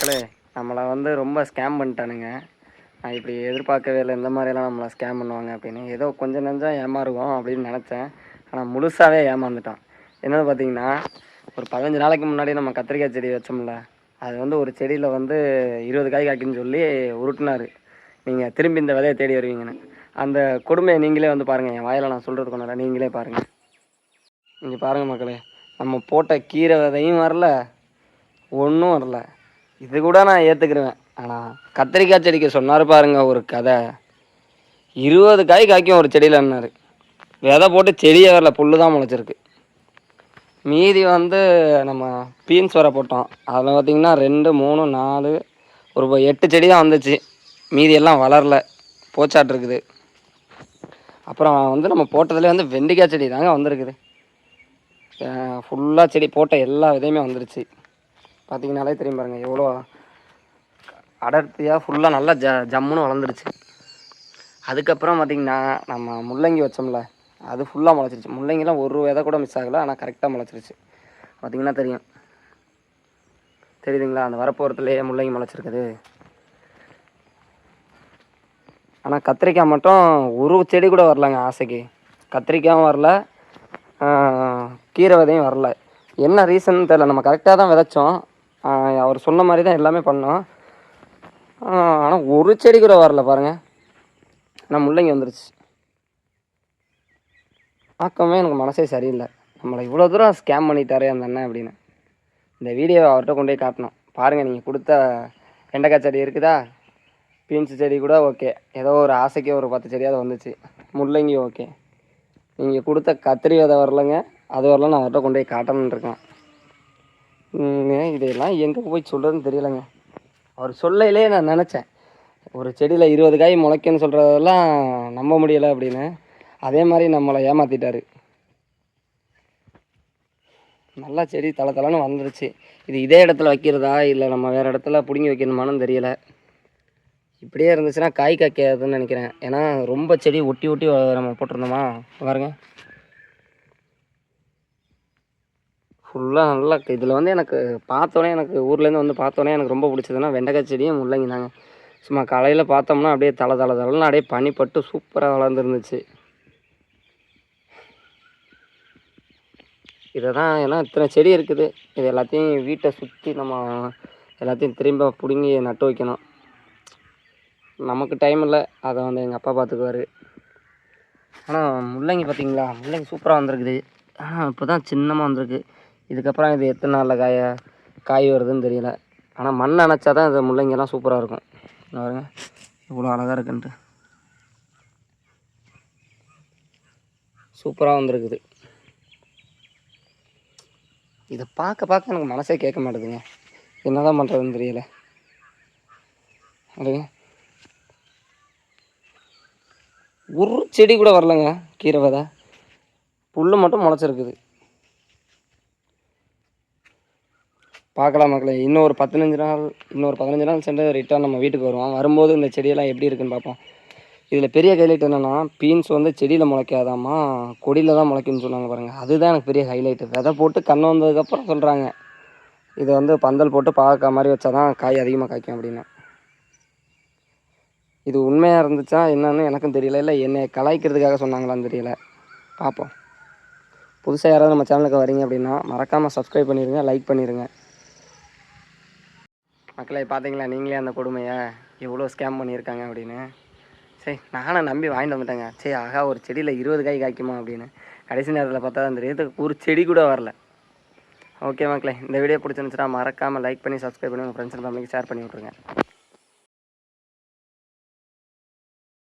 மக்களே, நம்மளை வந்து ரொம்ப ஸ்கேம் பண்ணிட்டானுங்க. நான் இப்படி எதிர்பார்க்கவே இல்லை, இந்த மாதிரியெல்லாம் நம்மளை ஸ்கேம் பண்ணுவாங்க அப்படின்னு. ஏதோ கொஞ்சம் நெஞ்சம் ஏமாறுவோம் அப்படின்னு நினச்சேன். ஆனால் முழுசாகவே ஏமாந்துட்டான். என்னென்னு பார்த்தீங்கன்னா, ஒரு 15 நாளைக்கு முன்னாடி நம்ம கத்திரிக்காய் செடி வச்சோம்ல, அது வந்து ஒரு செடியில் வந்து 20 காய் காய்க்குன்னு சொல்லி உருட்டினார். நீங்கள் திரும்பி இந்த விதையை தேடி வருவீங்கன்னு. அந்த கொடுமையை நீங்களே வந்து பாருங்கள். என் வாயில் நான் சொல்கிறது கொண்டாட நீங்களே பாருங்கள். இங்கே பாருங்கள் மக்களே, நம்ம போட்ட கீரை விதையும் வரல, ஒன்றும் வரல. இது கூட நான் ஏற்றுக்கிருவேன். ஆனால் கத்திரிக்காய் செடிக்கு சொன்னார் பாருங்க ஒரு கதை. 20 காய் காய்க்கும் ஒரு செடியில்னாரு. விதை போட்டு செடியே வரல, புல்லு தான் முளைச்சிருக்கு. மீதி வந்து நம்ம பீன்ஸ் வர போட்டோம். அதில் பார்த்திங்கன்னா 2, 3, 4 ஒரு 8 செடி தான் வந்துச்சு. மீதி எல்லாம் வளரல, போச்சாட்டிருக்குது. அப்புறம் வந்து நம்ம போட்டதுலேயே வந்து வெண்டைக்காய் செடி தாங்க வந்திருக்குது. ஃபுல்லாக செடி போட்ட எல்லா விதையுமே வந்துருச்சு. பார்த்திங்கனாலே தெரியும் பாருங்கள், எவ்வளோ அடர்த்தியாக ஃபுல்லாக நல்லா ஜம்முன்னு வளர்ந்துருச்சு. அதுக்கப்புறம் பார்த்திங்கன்னா நம்ம முள்ளங்கி வச்சோம்ல, அது ஃபுல்லாக முளைச்சிருச்சு. முள்ளங்கிலாம் ஒரு விதை கூட மிஸ் ஆகலை, ஆனால் கரெக்டாக முளைச்சிருச்சு. பார்த்திங்கன்னா தெரியுதுங்களா, அந்த வரப்போரத்துலேயே முள்ளங்கி முளைச்சிருக்குது. ஆனால் கத்திரிக்காய் மட்டும் ஒரு செடி கூட வரலங்க. ஆசைக்கு கத்திரிக்காயும் வரல, கீரை விதையும் வரல. என்ன ரீசன்னு தெரில. நம்ம கரெக்டாக தான் விதைச்சோம், அவர் சொன்ன மாதிரி தான் எல்லாமே பண்ணோம். ஆனால் ஒரு செடி கூட வரல பாருங்கள். ஆனால் முள்ளங்கி வந்துருச்சு. பார்க்கவே எனக்கு மனசே சரியில்லை. நம்மளை இவ்வளோ தூரம் ஸ்கேம் பண்ணிட்டாரே அந்த அண்ணன் அப்படின்னு. இந்த வீடியோவை அவர்கிட்ட கொண்டு போய் காட்டணும். பாருங்கள், நீங்கள் கொடுத்த வெண்டைக்காய் செடி இருக்குதா, பீன்ஸ் செடி கூட ஓகே, ஏதோ ஒரு ஆசைக்கே ஒரு 10 செடியாவது வந்துச்சு. முள்ளங்கி ஓகே, நீங்கள் கொடுத்த கத்திரி விதை வரலைங்க, அது வரலாம். நான் அவர்கிட்ட கொண்டு போய் காட்டணுன்னு இருக்கேன். இதெல்லாம் எங்கே போய் சொல்கிறதுன்னு தெரியலைங்க. அவர் சொல்லையிலே நான் நினச்சேன், ஒரு செடியில் 20 காய் முளைக்குன்னு சொல்கிறதெல்லாம் நம்ப முடியலை அப்படின்னு. அதே மாதிரி நம்மளை ஏமாற்றிட்டார். நல்லா செடி தளன்னு வந்துருச்சு. இது இதே இடத்துல வைக்கிறதா இல்லை நம்ம வேறு இடத்துல பிடுங்கி வைக்கணுமான்னு தெரியலை. இப்படியே இருந்துச்சுன்னா காய் காய்க்காதுன்னு நினைக்கிறேன். ஏன்னா ரொம்ப செடி ஒட்டி ஒட்டி நம்ம போட்டிருந்தோமா பாருங்க, ஃபுல்லாக நல்லா. இதில் வந்து எனக்கு பார்த்தோன்னே, எனக்கு ஊர்லேருந்து வந்து பார்த்தோன்னே எனக்கு ரொம்ப பிடிச்சதுன்னா வெண்டைக்காய் செடியும் முள்ளங்கி தாங்க. சும்மா காலையில் பார்த்தோம்னா அப்படியே தலைன்னு அப்படியே பனிப்பட்டு சூப்பராக வளர்ந்துருந்துச்சு. இதை தான், ஏன்னா இத்தனை செடி இருக்குது, இது எல்லாத்தையும் வீட்டை சுற்றி நம்ம எல்லாத்தையும் திரும்ப பிடுங்கி நட்டு வைக்கணும். நமக்கு டைம் இல்லை, அதை வந்து எங்கள் அப்பா பார்த்துக்குவார். ஆனால் முள்ளங்கி பார்த்திங்களா, முள்ளங்கி சூப்பராக வந்திருக்குது. ஆனால் இப்போ தான் சின்னமாக வந்திருக்கு. இதுக்கப்புறம் இது எத்தனை நாளில் காய் வருதுன்னு தெரியல. ஆனால் மண் அணைச்சா தான் இந்த முள்ளங்கியெல்லாம் சூப்பராக இருக்கும். பாருங்க இவ்வளோ அழகாக இருக்குன்ட்டு, சூப்பராக வந்திருக்குது. இதை பார்க்க எனக்கு மனசே கேட்க மாட்டேதுங்க. என்ன தான் பண்ணுறதுன்னு தெரியல. அதுங்க ஒரு செடி கூட வரலங்க கீரை விதை, புல் மட்டும் முளைச்சிருக்குது. பார்க்கலாம் மக்களே, இன்னும் ஒரு 15 நாள் சென்று ரிட்டர்ன் நம்ம வீட்டுக்கு வருவோம். வரும்போது இந்த செடியெல்லாம் எப்படி இருக்குன்னு பார்ப்போம். இதில் பெரிய ஹைலைட் என்னென்னா, பீன்ஸ் வந்து செடியில் முளைக்காதாமா, கொடியில் தான் முளைக்குன்னு சொன்னாங்க பாருங்கள். அதுதான் எனக்கு பெரிய ஹைலைட்டு. விதை போட்டு கன்று வந்ததுக்கப்புறம் சொல்கிறாங்க, இதை வந்து பந்தல் போட்டு பார்க்க மாதிரி வச்சா தான் காய் அதிகமாக காய்க்கும் அப்படின்னு. இது உண்மையாக இருந்துச்சா என்னன்னு எனக்கும் தெரியல, இல்லை என்னை கலாய்க்கிறதுக்காக சொன்னாங்களான்னு தெரியல. பார்ப்போம். புதுசாக யாராவது நம்ம சேனலுக்கு வரீங்க அப்படின்னா மறக்காமல் சப்ஸ்கிரைப் பண்ணிடுங்க, லைக் பண்ணிடுங்க. மக்களை பார்த்தீங்களா நீங்களே அந்த கொடுமையை, எவ்வளோ ஸ்கேம் பண்ணியிருக்காங்க அப்படின்னு. சரி, நானும் நம்பி வாங்கிட்டு வந்துட்டேங்க. சரி ஆகா, ஒரு செடியில் 20 காய் காய்க்குமா அப்படின்னு. கடைசி நேரத்தில் பார்த்தா அந்த ரேட்டுக்கு ஒரு செடி கூட வரல. ஓகே மக்களே, இந்த வீடியோ பிடிச்சிருந்துச்சுன்னா மறக்காமல் லைக் பண்ணி சப்ஸ்கிரைப் பண்ணி உங்கள் ஃப்ரெண்ட்ஸ் அண்ட் ஃபேமிலிக்கு ஷேர் பண்ணி விட்ருங்க.